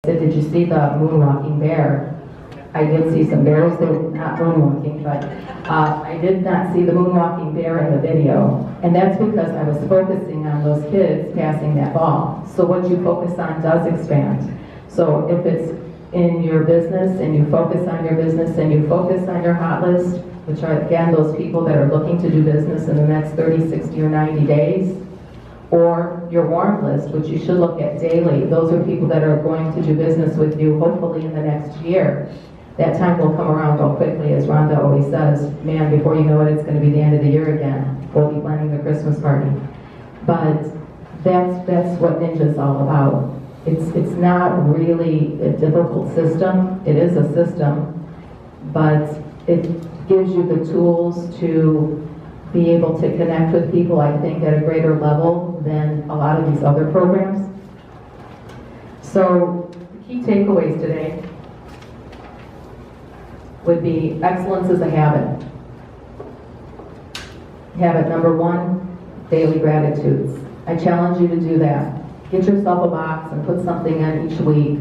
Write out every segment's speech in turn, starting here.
said, did you see the moonwalking bear? I did see some bears that were not moonwalking, but I did not see the moonwalking bear in the video. And that's because I was focusing on those kids passing that ball. So what you focus on does expand. So if it's in your business and you focus on your business and you focus on your hot list, which are again those people that are looking to do business in the next 30, 60, or 90 days, or your warm list, which you should look at daily. Those are people that are going to do business with you hopefully in the next year. That time will come around real quickly, as Rhonda always says. Man, before you know it, it's going to be the end of the year again. We'll be planning the Christmas party. But that's what Ninja's all about. It's not really a difficult system. It is a system, but it gives you the tools to be able to connect with people, I think, at a greater level than a lot of these other programs. So the key takeaways today would be excellence is a habit. Habit number one, daily gratitudes. I challenge you to do that. Get yourself a box and put something in each week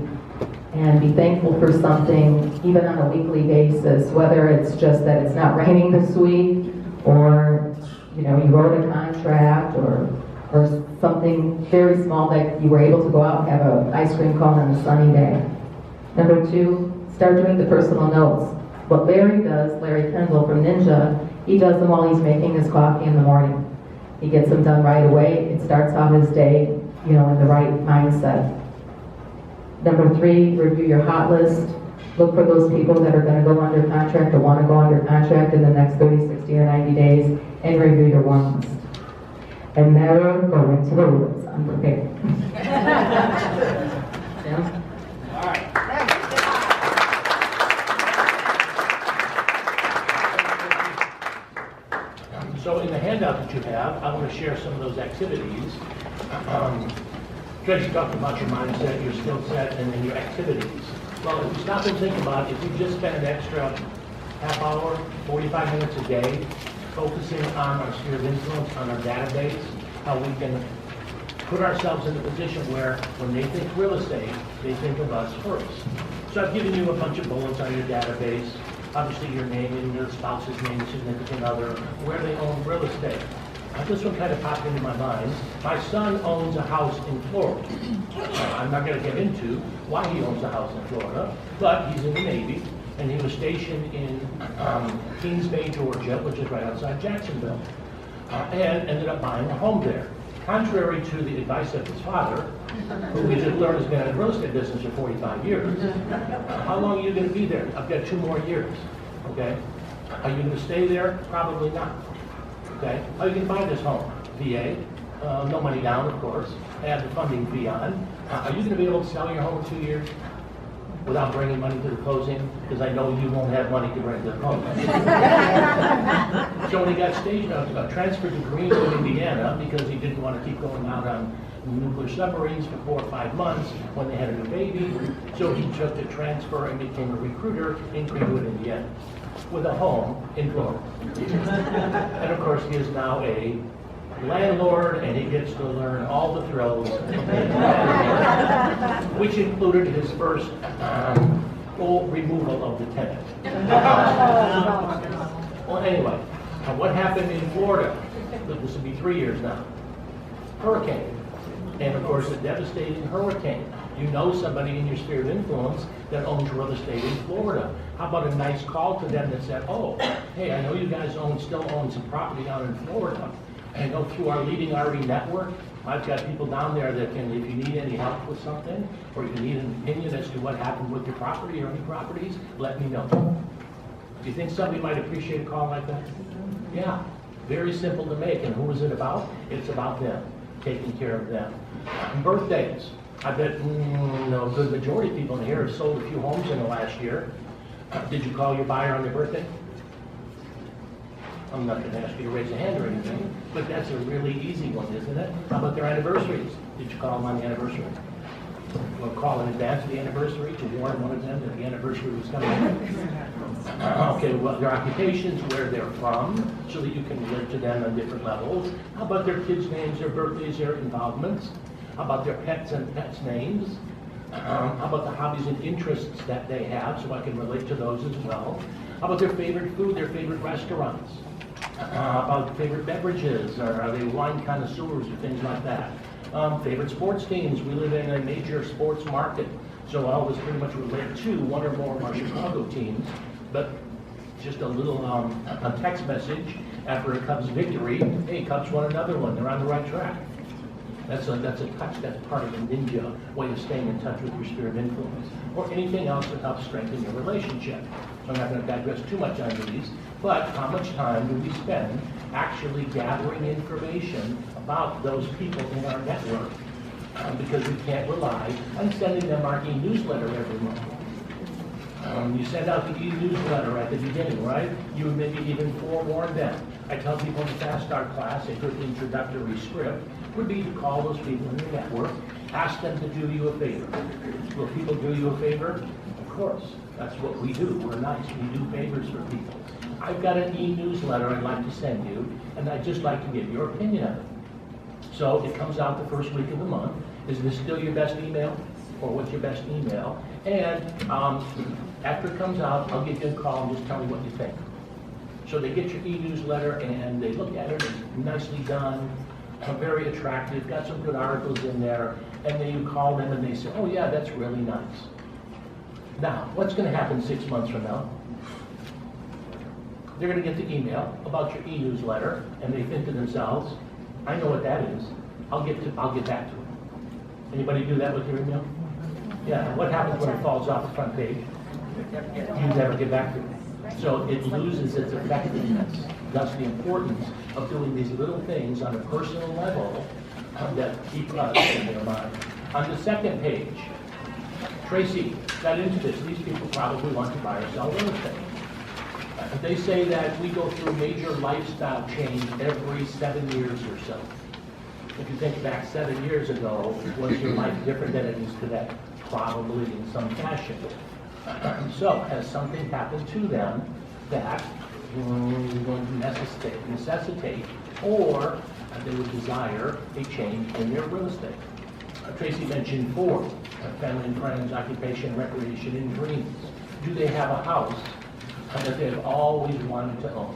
and be thankful for something, even on a weekly basis, whether it's just that it's not raining this week, or you wrote a contract, or something very small that you were able to go out and have an ice cream cone on a sunny day. Number two, start doing the personal notes. What Larry does, Larry Kendall from Ninja, he does them while he's making his coffee in the morning. He gets them done right away. It starts out his day, in the right mindset. Number three, review your hot list. Look for those people that are going to go under contract or want to go under contract in the next 30, 60, or 90 days, and review your warm list. And never go into the woods unprepared. Jim? All right. So in the handout that you have, I want to share some of those activities. Tracy talked about your mindset, your skill set, and then your activities. Well, if you stop and think about it, if you just spend an extra half hour, 45 minutes a day, focusing on our sphere of influence, on our database, how we can put ourselves in a position where when they think real estate, they think of us first. So I've given you a bunch of bullets on your database. Obviously your name and your spouse's name, significant other, where they own real estate. This one kind of popped into my mind. My son owns a house in Florida. I'm not going to get into why he owns a house in Florida, but he's in the Navy, and he was stationed in Kings Bay, Georgia, which is right outside Jacksonville, and ended up buying a home there. Contrary to the advice of his father, who we just learned has been in the real estate business for 45 years, how long are you going to be there? I've got 2 more years, okay? Are you going to stay there? Probably not, okay? How are you going to buy this home? VA, no money down, of course, add the funding fee on. Are you going to be able to sell your home in 2 years without bringing money to the closing? Because I know you won't have money to bring to the closing. So when he got transferred to Greenwood, Indiana, because he didn't want to keep going out on nuclear submarines for 4 or 5 months when they had a new baby, so he took the transfer and became a recruiter in Greenwood, Indiana, with a home in Florida. And of course, he is now a landlord, and he gets to learn all the thrills of being a landlord, which included his first full removal of the tenant. Well, anyway, what happened in Florida? This will be 3 years now. Hurricane. And of course, a devastating hurricane. You know somebody in your sphere of influence that owns real estate in Florida. How about a nice call to them that said, oh, hey, I know you guys still own some property down in Florida. And I know through our leading RE network, I've got people down there that can, if you need any help with something, or if you need an opinion as to what happened with your property or any properties, let me know. Do you think somebody might appreciate a call like that? Yeah, very simple to make. And who is it about? It's about them, taking care of them. Birthdays. I bet a good majority of people in here have sold a few homes in the last year. Did you call your buyer on their birthday? I'm not going to ask you to raise a hand or anything, but that's a really easy one, isn't it? How about their anniversaries? Did you call them on the anniversary? Or call in advance of the anniversary to warn one of them that the anniversary was coming up? Okay, well, their occupations, where they're from, so that you can relate to them on different levels. How about their kids' names, their birthdays, their involvements? How about their pets and pets' names? How about the hobbies and interests that they have, so I can relate to those as well? How about their favorite food, their favorite restaurants? How about favorite beverages, or are they wine connoisseurs or things like that? Favorite sports teams. We live in a major sports market, so all of us pretty much relate to one or more of our Chicago teams, but just a little a text message after a Cubs victory, hey, Cubs won another one, they're on the right track. That's a touch, that's part of the ninja way of staying in touch with your sphere of influence, or anything else that helps strengthen your relationship. So I'm not going to digress too much on these, but how much time do we spend actually gathering information about those people in our network? Because we can't rely on sending them our e-newsletter every month. You send out the e-newsletter at the beginning, right? You maybe even forewarn them. I tell people in the Fast Start class, a good introductory script would be to call those people in your network, ask them to do you a favor. Will people do you a favor? Of course. That's what we do. We're nice. We do favors for people. I've got an e-newsletter I'd like to send you, and I'd just like to get your opinion of it. So it comes out the first week of the month. Is this still your best email? Or what's your best email? And after it comes out, I'll give you a call and just tell me what you think. So they get your e-newsletter and they look at it, it's nicely done, very attractive, got some good articles in there, and then you call them and they say, oh yeah, that's really nice. Now, what's going to happen 6 months from now? They're going to get the email about your e-newsletter, and they think to themselves, I know what that is. I'll get back to it. Anybody do that with your email? Yeah. What happens when it falls off the front page? You never get back to it. So it loses its effectiveness. Thus, the importance of doing these little things on a personal level that keep us in their mind. On the second page, Tracy got into this. These people probably want to buy or sell real estate. They say that we go through major lifestyle change every 7 years or so. If you think back 7 years ago, was your life different than it is today? Probably in some fashion. So has something happened to them that is going to necessitate or they would desire a change in their real estate? Tracy mentioned 4, family and friends, occupation, recreation, and dreams. Do they have a house that they've always wanted to own?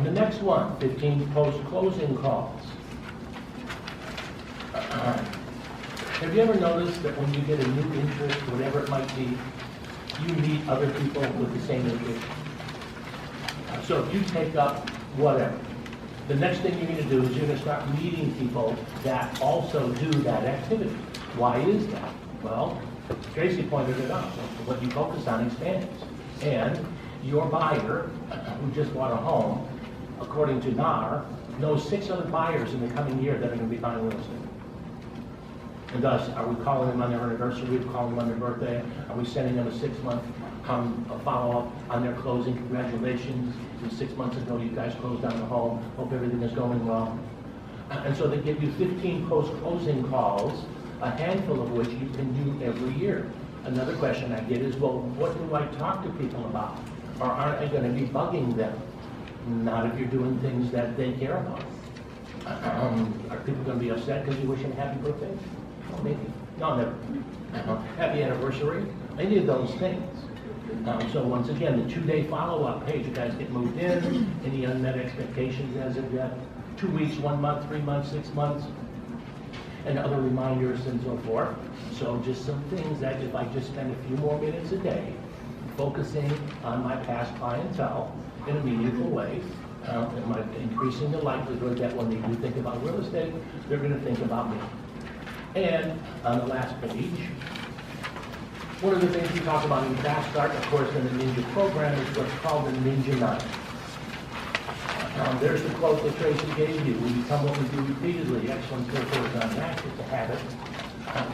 The next one, 15 post-closing calls. Have you ever noticed that when you get a new interest, whatever it might be, you meet other people with the same interest? So if you take up whatever, the next thing you're going to do is you're going to start meeting people that also do that activity. Why is that? Well, Tracy pointed it out. What you focus on expands. And your buyer, who just bought a home, according to NAR, knows 6 other buyers in the coming year that are going to be buying real estate. And thus, are we calling them on their anniversary? Are we calling them on their birthday? Are we sending them a 6-month follow-up on their closing? Congratulations. 6 months ago, you guys closed on the home. Hope everything is going well. And so they give you 15 post-closing calls, a handful of which you can do every year. Another question I get is, well, what do I talk to people about? Or aren't I going to be bugging them? Not if you're doing things that they care about. Are people going to be upset because you wish them a happy birthday? Well, maybe. No, never. Happy anniversary. Any of those things. So once again, the 2-day follow-up. Hey, did you guys get moved in? Any unmet expectations as of yet? 2 weeks, 1 month, 3 months, 6 months, and other reminders and so forth. So just some things that if I just spend a few more minutes a day focusing on my past clientele in a meaningful way, am I increasing the likelihood that when they do think about real estate, they're going to think about me. And on the last page, one of the things we talk about in Fast Start, of course, in the Ninja program is what's called the Ninja 9. There's the quote that Tracy gave you. We become what we do repeatedly. Excellence therefore is not an act, it's a habit.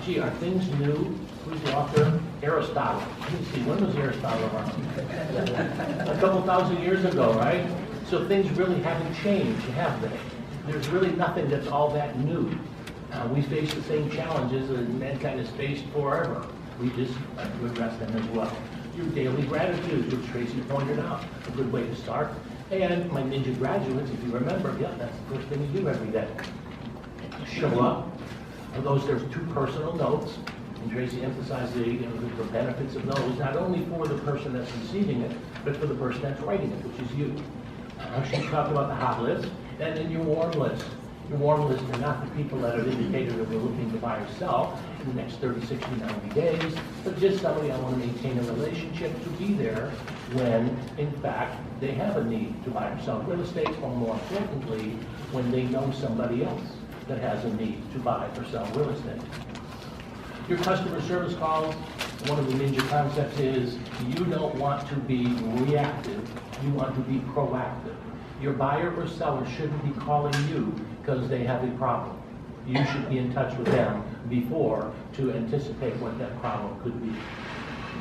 Gee, are things new? Who's the author? Aristotle. Let me see, when was Aristotle around? A couple thousand years ago, right? So things really haven't changed, have they? There's really nothing that's all that new. We face the same challenges that mankind has faced forever. We just have to address them as well. Your daily gratitude, which Tracy pointed out, a good way to start. And my Ninja graduates, if you remember, yeah, that's the first thing you do every day. Show up, For those, there's 2 personal notes, and Tracy emphasized the benefits of those, not only for the person that's receiving it, but for the person that's writing it, which is you. She talked about the hot list, and then your warm list. Your warm list are not the people that have indicated that they're looking to buy or sell in the next 30, 60, 90 days, but just somebody I want to maintain a relationship to be there when, in fact, they have a need to buy or sell real estate, or more importantly, when they know somebody else that has a need to buy or sell real estate. Your customer service calls, one of the ninja concepts is you don't want to be reactive, you want to be proactive. Your buyer or seller shouldn't be calling you because they have a problem. You should be in touch with them before to anticipate what that problem could be.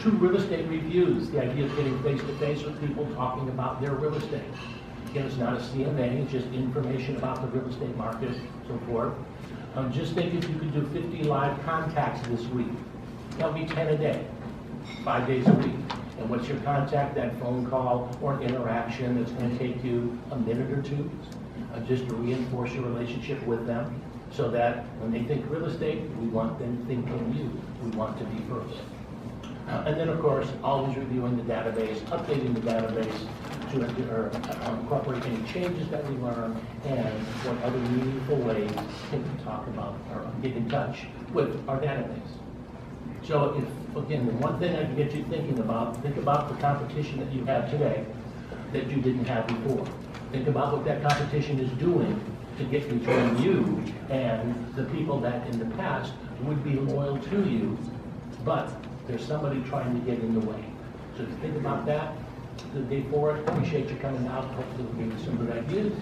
2 real estate reviews, the idea of getting face-to-face with people talking about their real estate. Again, it's not a CMA, it's just information about the real estate market, so forth. Just think if you could do 50 live contacts this week. That would be 10 a day, 5 days a week. And what's your contact? That phone call or an interaction that's going to take you a minute or 2, just to reinforce your relationship with them, so that when they think real estate, we want them thinking you. We want to be first. And then, of course, always reviewing the database, updating the database to incorporate any changes that we learn, and what other meaningful ways can we talk about or get in touch with our database. So if, again, the one thing I can get you thinking about, think about the competition that you have today that you didn't have before. Think about what that competition is doing to get between you and the people that in the past would be loyal to you, but there's somebody trying to get in the way. So think about that the day for it. Appreciate you coming out. Hopefully we'll give you some good ideas.